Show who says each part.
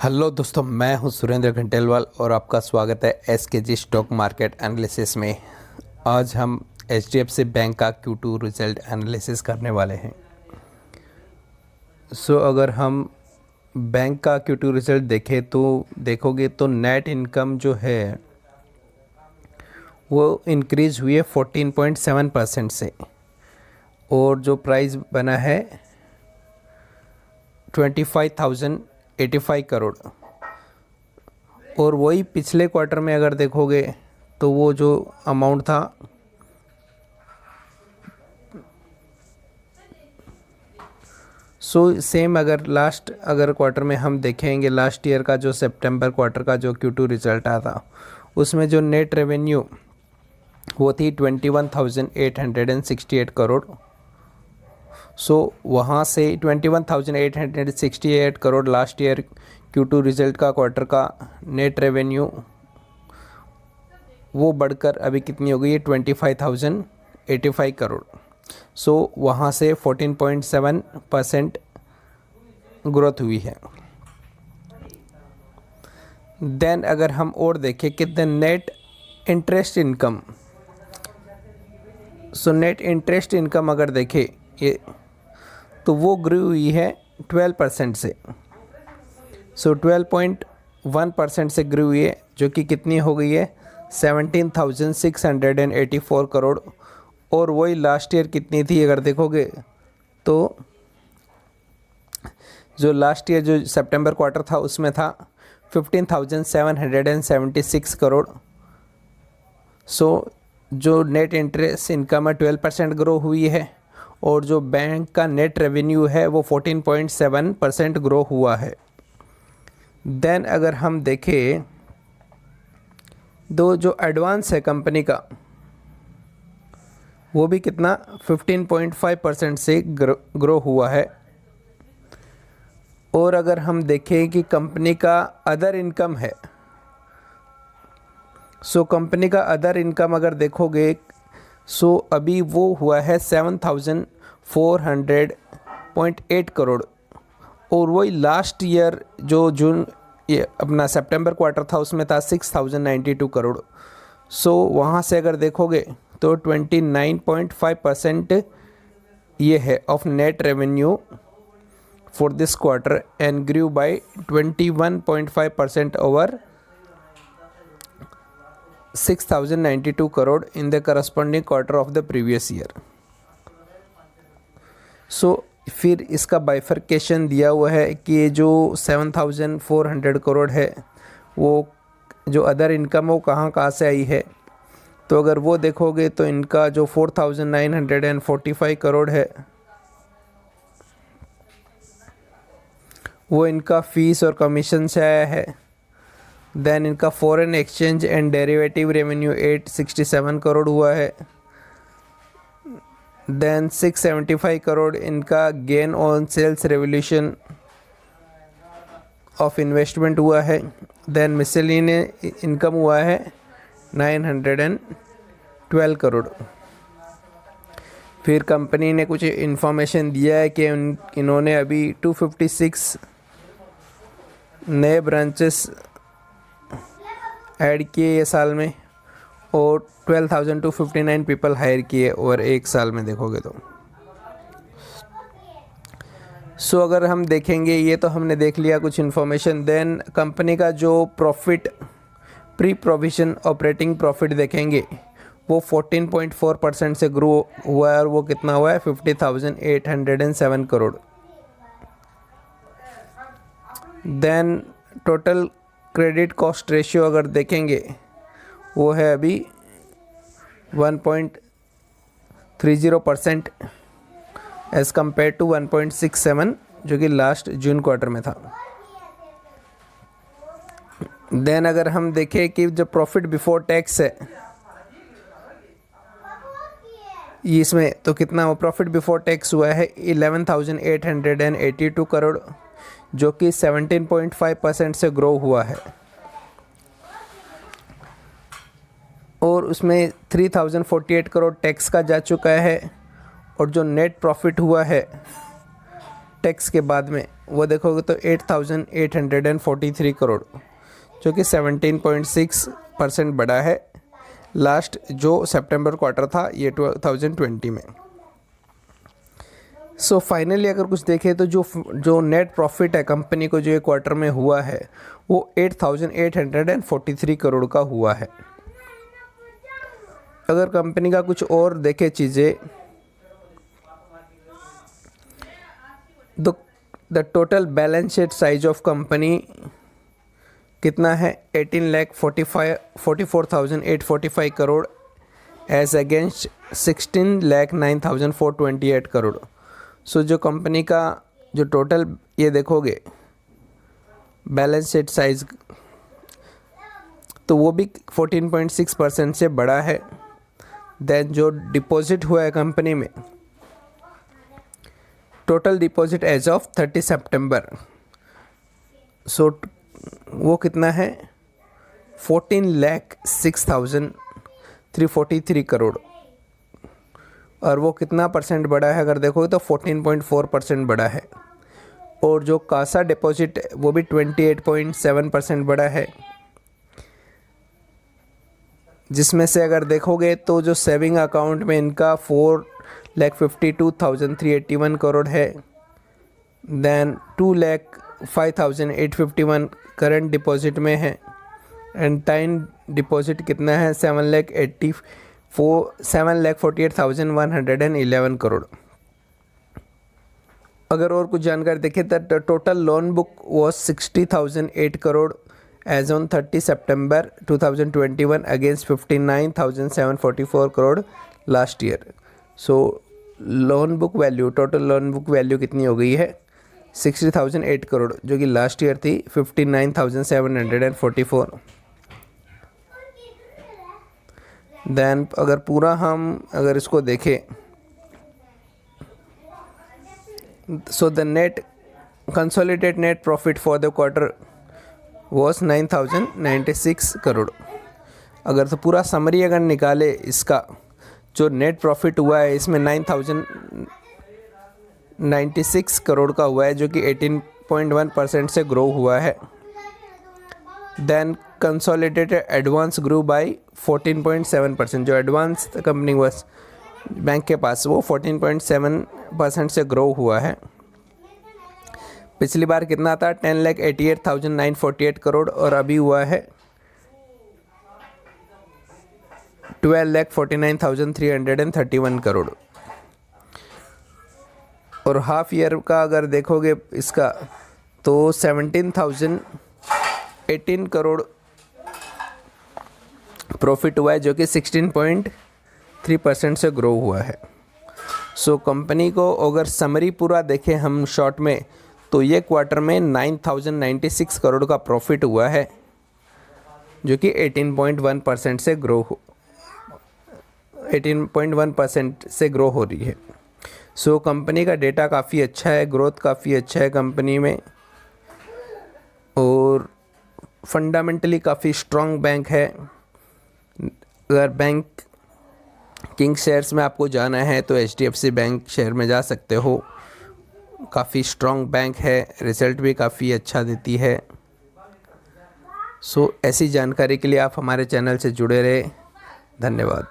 Speaker 1: Hello दोस्तों, मैं हूं सुरेंद्र घंटेलवाल और आपका स्वागत है एसकेजी स्टॉक मार्केट एनालिसिस में। आज हम एचडीएफसी बैंक का Q2 रिजल्ट एनालिसिस करने वाले हैं। अगर हम बैंक का Q2 रिजल्ट देखें तो देखोगे तो नेट इनकम जो है वो इंक्रीज़ हुई है 14.7% से, और जो प्राइस बना है 25,085 करोड़। और वही पिछले क्वार्टर में अगर देखोगे तो वो जो अमाउंट था सेम अगर क्वार्टर में हम देखेंगे, लास्ट ईयर का जो सितंबर क्वार्टर का जो Q2 रिजल्ट आया था उसमें जो नेट रेवेन्यू वो थी 21,868 करोड़। वहाँ से 21,868 crore last year Q2 result का क्वार्टर का नेट रेवेन्यू वो बढ़कर अभी कितनी हो गई है 25,085 करोड़। वहाँ से 14.7% ग्रोथ हुई है। देन अगर हम और देखें कि the net interest income, net interest income अगर देखें ये तो वो ग्रो हुई है 12% से। 12.1% से ग्रो हुई है, जो कि कितनी हो गई है 17,684 करोड़। और वही लास्ट ईयर कितनी थी अगर देखोगे तो जो लास्ट ईयर जो सितंबर क्वार्टर था उसमें था 15,776 करोड़। जो नेट इंटरेस्ट इनकम है 12% ग्रो हुई है, और जो बैंक का नेट रेवेन्यू है वो 14.7% ग्रो हुआ है। देन अगर हम देखें जो एडवांस है कंपनी का वो भी कितना 15.5% से ग्रो हुआ है। और अगर हम देखें कि कंपनी का अदर इनकम है, कंपनी का अदर इनकम अगर देखोगे अभी वो हुआ है 7,400.8 करोड़। और वही लास्ट ईयर जो जून ये अपना सितंबर क्वार्टर था उसमें था 6,092 करोड़। वहाँ से अगर देखोगे तो 29.5% ये है of net revenue for this quarter and grew by 21.5% over 6,092 crore in the corresponding quarter of the previous year. फिर इसका बाइफर्केशन दिया हुआ है कि ये जो 7,400 करोड़ है वो जो अदर इनकम वो कहाँ से आई है। तो अगर वो देखोगे तो इनका जो 4,945 करोड़ है वो इनका फीस और कमीशन से आया है। देन इनका foreign exchange and derivative revenue 867 crore हुआ है। देन 675 करोड़ इनका gain on sales revolution of investment हुआ है। देन मिसलेनियस इनकम हुआ है 912 करोड़। फिर कंपनी ने कुछ इन्फॉर्मेशन दिया है कि इन्होंने अभी 256 नए ब्रांचेस ऐड किए ये साल में, और 12,259 पीपल हायर किए और एक साल में देखोगे तो। अगर हम देखेंगे ये तो हमने देख लिया कुछ इन्फॉर्मेशन। देन कंपनी का जो profit pre provision operating profit देखेंगे वो 14.4% से ग्रो हुआ है, और वो कितना हुआ है 50,807 crore. Then total credit cost ratio अगर देखेंगे वो है अभी 1.30% एज़ कम्पेयर टू 1.67 जो कि लास्ट जून क्वार्टर में था। देन अगर हम देखें कि जो प्रॉफिट बिफोर टैक्स है इसमें तो कितना वो प्रॉफिट बिफोर टैक्स हुआ है 11,882 करोड़, जो कि 17.5% से ग्रो हुआ है। और उसमें 3,048 करोड़ टैक्स का जा चुका है, और जो नेट प्रॉफिट हुआ है टैक्स के बाद में वो देखोगे तो 8,843 करोड़, जो कि 17.6% बढ़ा है लास्ट जो सितंबर क्वार्टर था ये 2020 में। सो फाइनली अगर कुछ देखें तो जो नेट प्रॉफिट है कंपनी को जो ये क्वार्टर में हुआ है वो 8,843 करोड़ का हुआ है। अगर कंपनी का कुछ और देखे चीज़ें, the total balance sheet size of company कितना है 18,44,845 करोड़ एज अगेंस्ट 16,09,428 करोड़। सो जो कंपनी का जो टोटल ये देखोगे बैलेंस शीट साइज तो वो भी 14.6% से बड़ा है। देन जो डिपॉजिट हुआ है कंपनी में, टोटल डिपॉजिट एज ऑफ 30 सितंबर, सो वो कितना है 14,06,343 करोड़, और वो कितना परसेंट बढ़ा है अगर देखोगे तो 14.4% बढ़ा है। और जो कासा डिपॉजिट वो भी 28.7% बढ़ा है, जिसमें से अगर देखोगे तो जो सेविंग अकाउंट में इनका 4,52,381 करोड़ है। देन 2,05,851 करंट डिपॉजिट में है, एंड टाइम डिपॉजिट कितना है 7,48,111 करोड़। अगर और कुछ जानकारी देखें तो total loan book was 60,008 crore as on 30 सितंबर 2021 against 59,744 crore last year. So loan book value, total loan book value कितनी हो गई है 60,008 करोड़, जो कि लास्ट ईयर थी 59,744। देन अगर पूरा हम अगर इसको देखें, so the net consolidated net profit for the quarter was 9,096 crore. अगर तो पूरा समरी अगर निकाले इसका जो नेट प्रॉफिट हुआ है इसमें 9,096 करोड़ का हुआ है, जो कि 18.1% से ग्रो हुआ है। Then consolidated advance grew by 14.7%, जो एडवांस कंपनी वाज बैंक के पास वो 14.7% से ग्रो हुआ है। पिछली बार कितना था 10,88,948 करोड़, और अभी हुआ है 12,49,331 करोड़। और हाफ ईयर का अगर देखोगे इसका तो 17,018 करोड़ प्रॉफिट हुआ है, जो कि 16.3% से ग्रो हुआ है। सो कंपनी को अगर समरी पूरा देखें हम शॉर्ट में, तो ये क्वार्टर में 9,096 करोड़ का प्रॉफिट हुआ है, जो कि 18.1% से ग्रो 18.1% से ग्रो हो रही है। सो कंपनी का डेटा काफ़ी अच्छा है, ग्रोथ काफ़ी अच्छा है कंपनी में, और फंडामेंटली काफ़ी स्ट्रॉन्ग बैंक है। अगर बैंक किंग शेयर्स में आपको जाना है तो HDFC बैंक शेयर में जा सकते हो। काफ़ी स्ट्रॉन्ग बैंक है, रिजल्ट भी काफ़ी अच्छा देती है। सो ऐसी जानकारी के लिए आप हमारे चैनल से जुड़े रहे। धन्यवाद।